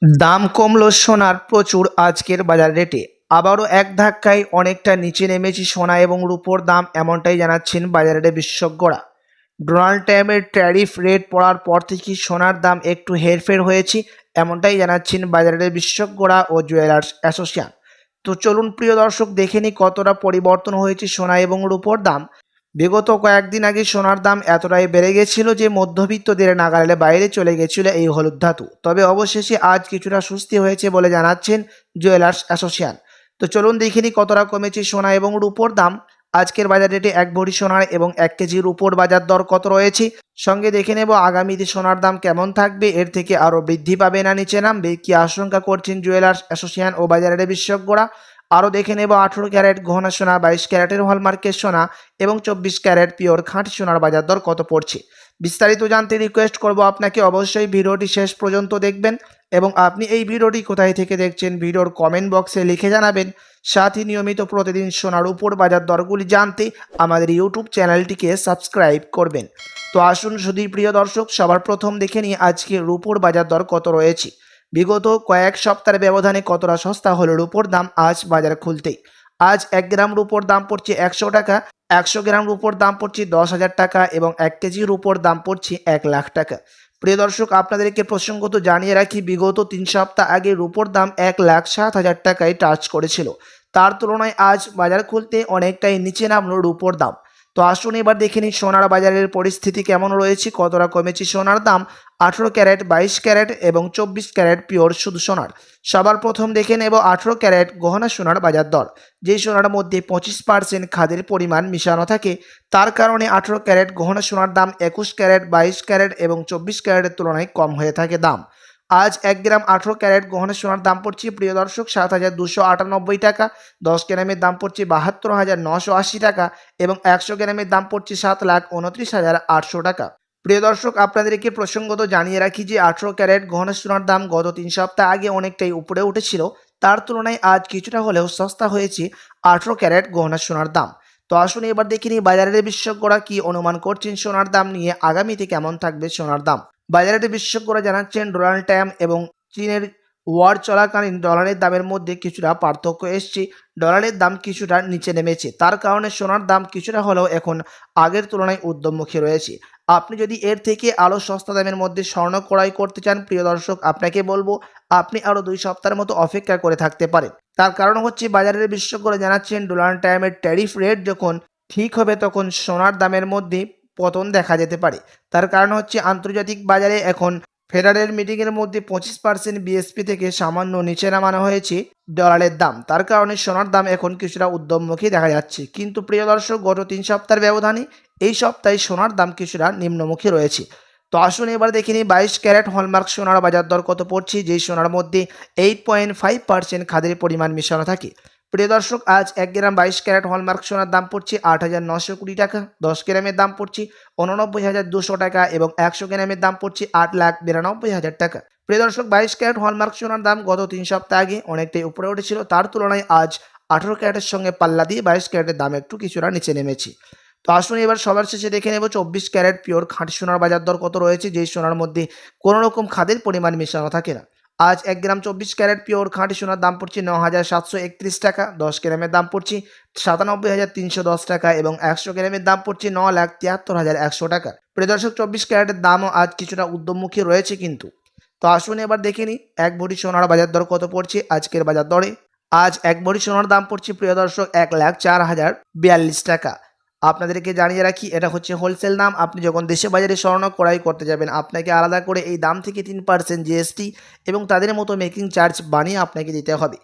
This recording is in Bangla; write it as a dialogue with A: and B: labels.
A: দাম কমলো সোনার প্রচুর আজকের বাজার রেটে। আবারও এক ধাক্কায় অনেকটা নিচে নেমেছে সোনা এবং রূপোর দাম, এমনটাই জানাচ্ছেন বাজারের বিশেষজ্ঞরা। ডোনাল্ড ট্রাম্পের ট্যারিফ রেট পড়ার পর থেকে সোনার দাম একটু হেরফের হয়েছে, এমনটাই জানাচ্ছেন বাজারের বিশেষজ্ঞরা ও জুয়েলার্স অ্যাসোসিয়েশন। তো চলুন প্রিয় দর্শক, দেখে নিই কতটা পরিবর্তন হয়েছে সোনা এবং রূপোর দাম। বিগত কয়েকদিন আগে সোনার দাম এতটাই বেড়ে গেছিল যে মধ্যবিত্তদের নাগালের বাইরে চলে গেছিল এই হলুদ ধাতু। তবে অবশেষে আজ কিছুটা সুস্থি হয়েছে বলে জানাচ্ছেন জুয়েলার্স অ্যাসোসিয়েশন। তো চলুন দেখে নিই কতটা কমেছে সোনা এবং রূপোর দাম। আজকের বাজার রেটে 1 ভরি সোনার এবং 1 কেজি রূপোর বাজার দর কত রয়েছে, সঙ্গে দেখে নেব আগামীতে সোনার দাম কেমন থাকবে, এর থেকে আরও বৃদ্ধি পাবে না নিচে নামবে কি আশঙ্কা করছেন জুয়েলার্স অ্যাসোসিয়েশন ও বাজারের বিশেষজ্ঞরা। আরও দেখে নেব 18 ক্যারেট গহনা সোনা, 22 ক্যারেটের হলমার্কের সোনা এবং 24 ক্যারেট পিওর খাঁটি সোনার বাজার দর কত পড়ছে। বিস্তারিত জানতে রিকোয়েস্ট করব আপনাকে অবশ্যই ভিডিওটি শেষ পর্যন্ত দেখবেন এবং আপনি এই ভিডিওটি কোথায় থেকে দেখছেন ভিডিওর কমেন্ট বক্সে লিখে জানাবেন। সাথে নিয়মিত প্রতিদিন সোনার উপর বাজার দরগুলি জানতে আমাদের ইউটিউব চ্যানেলটিকে সাবস্ক্রাইব করবেন। তো আসুন শুধু প্রিয় দর্শক, সবার প্রথম দেখে নিই আজকে রূপোর বাজার দর কত রয়েছে। বিগত কয়েক সপ্তাহের ব্যবধানে কতটা সস্তা হলো রূপোর দাম আজ বাজার খুলতেই। আজ 1 গ্রাম রূপোর দাম পড়ছে 100 টাকা, 100 গ্রাম রূপোর দাম পড়ছে 10,000 টাকা এবং 1 কেজি রূপোর দাম পড়ছে 1 লাখ টাকা। প্রিয় দর্শক, আপনাদেরকে প্রসঙ্গত জানিয়ে রাখি, বিগত 3 সপ্তাহ আগে রূপোর দাম 1,07,000 টাকায় টাচ করেছিল। তার তুলনায় আজ বাজার খুলতে অনেকটাই নিচে নামলো রূপোর দাম। তো আসুন এবার দেখে নিই সোনার বাজারের পরিস্থিতি কেমন রয়েছে, কতটা কমেছে সোনার দাম 18 ক্যারেট, 22 ক্যারেট এবং 24 ক্যারেট পিওর শুধু সোনার। সবার প্রথম দেখে নেব 18 ক্যারেট গহনা সোনার বাজার দর। যেই সোনার মধ্যে 25% খাদের পরিমাণ মিশানো থাকে, তার কারণে 18 ক্যারেট গহনা সোনার দাম 21 ক্যারেট, 22 ক্যারেট এবং 24 ক্যারেটের তুলনায় কম হয়ে থাকে দাম। আজ 1 গ্রাম 18 ক্যারেট গহনা সোনার দাম পড়ছে প্রিয় দর্শক 7,298 টাকা, 10 গ্রামের দাম পড়ছে 72,980 টাকা এবং 100 গ্রামের দাম পড়ছে 7,29,800 টাকা। প্রিয় দর্শক, আপনাদেরকে প্রসঙ্গত জানিয়ে রাখি যে 18 ক্যারেট গহনা সোনার দাম গত 3 সপ্তাহ আগে অনেকটাই উপরে উঠেছিল, তার তুলনায় আজ কিছুটা হলেও সস্তা হয়েছে 18 ক্যারেট গহনা সোনার দাম। তো আসুন এবার দেখে নিই বাজারের বিশেষজ্ঞরা কি অনুমান করছেন সোনার দাম নিয়ে, আগামীতে কেমন থাকবে সোনার দাম। বাজারের বিশেষজ্ঞরা জানাচ্ছেন ডোনাল্ড ট্রাম্প এবং চীনের ওয়ার চলাকালীন ডলারের দামের মধ্যে কিছুটা পার্থক্য এসছে, ডলারের দাম কিছুটা নিচে নেমেছে, তার কারণে সোনার দাম কিছুটা হলেও এখন আগের তুলনায় ঊর্ধ্বমুখী রয়েছে। আপনি যদি এর থেকে আরও সস্তা দামের মধ্যে স্বর্ণ ক্রয় করতে চান প্রিয় দর্শক, আপনাকে বলবো আপনি আরও 2 সপ্তাহের মতো অপেক্ষা করে থাকতে পারেন। তার কারণ হচ্ছে বাজারের বিশেষজ্ঞরা জানাচ্ছেন ডোনাল্ড ট্রাম্পের ট্যারিফ রেট যখন ঠিক হবে তখন সোনার দামের মধ্যে পতন দেখা যেতে পারে। তার কারণ হচ্ছে আন্তর্জাতিক বাজারে এখন ফেডারেল মিটিংয়ের মধ্যে 25% বিএসপি থেকে সামান্য নিচে নামানো হয়েছে ডলারের দাম, তার কারণে সোনার দাম এখন কিছুটা ঊর্ধ্বমুখী দেখা যাচ্ছে। কিন্তু প্রিয় দর্শক, গত 3 সপ্তাহের ব্যবধানে এই সপ্তাহে সোনার দাম কিছুটা নিম্নমুখী রয়েছে। তো আসুন এবার দেখে নিই 22 ক্যারেট হলমার্ক সোনার বাজার দর কত পড়ছে, যেই সোনার মধ্যে 8.5% খাদের পরিমাণ মিশানো থাকে। প্রিয় দর্শক, আজ 1 গ্রাম 22 ক্যারেট হলমার্ক সোনার দাম পড়ছে 8,920 টাকা, 10 গ্রামের দাম পড়ছে 89,200 টাকা এবং 100 গ্রামের দাম পড়ছে 8,92,000 টাকা। প্রিয় দর্শক, 22 ক্যারেট হলমার্ক সোনার দাম গত 3 সপ্তাহ আগে অনেকটাই উপরে উঠেছিল, তার তুলনায় আজ 18 ক্যারেটের সঙ্গে পাল্লা দিয়ে 22 ক্যারেটের দাম একটু কিছুটা নিচে নেমেছে। তো আসুন এবার সবার শেষে দেখে নেব 24 ক্যারেট পিওর খাঁটি সোনার বাজার দর কত রয়েছে, যেই সোনার মধ্যে কোনো রকম খাদের পরিমাণ মেশানো থাকে না। আজ 1 গ্রাম 24 ক্যারেট পিওর খাঁটি সোনার দাম পড়ছে 9,731 টাকা, 10 গ্রামের দাম পড়ছে 97,310 টাকা এবং 100 গ্রামের দাম পড়ছে 9,73,100 টাকা। প্রিয় দর্শক, 24 ক্যারেটের দামও আজ কিছুটা ঊর্ধ্বমুখী রয়েছে কিন্তু। তো আসুন এবার দেখে নিই 1 ভরি সোনার বাজার দর কত পড়ছে আজকের বাজার দরে। আজ 1 ভরি সোনার দাম পড়ছে প্রিয় দর্শক 1,04,042 টাকা। আপনাদেরকে জানিয়ে রাখি, এটা হচ্ছে হোলসেল দাম। আপনি যখন দেশে বাজারে স্বর্ণ ক্রয় করতে যাবেন, আপনাকে আলাদা করে এই দাম থেকে 3% জিএসটি এবং তাদের মতো মেকিং চার্জ বানিয়ে আপনাকে দিতে হবে।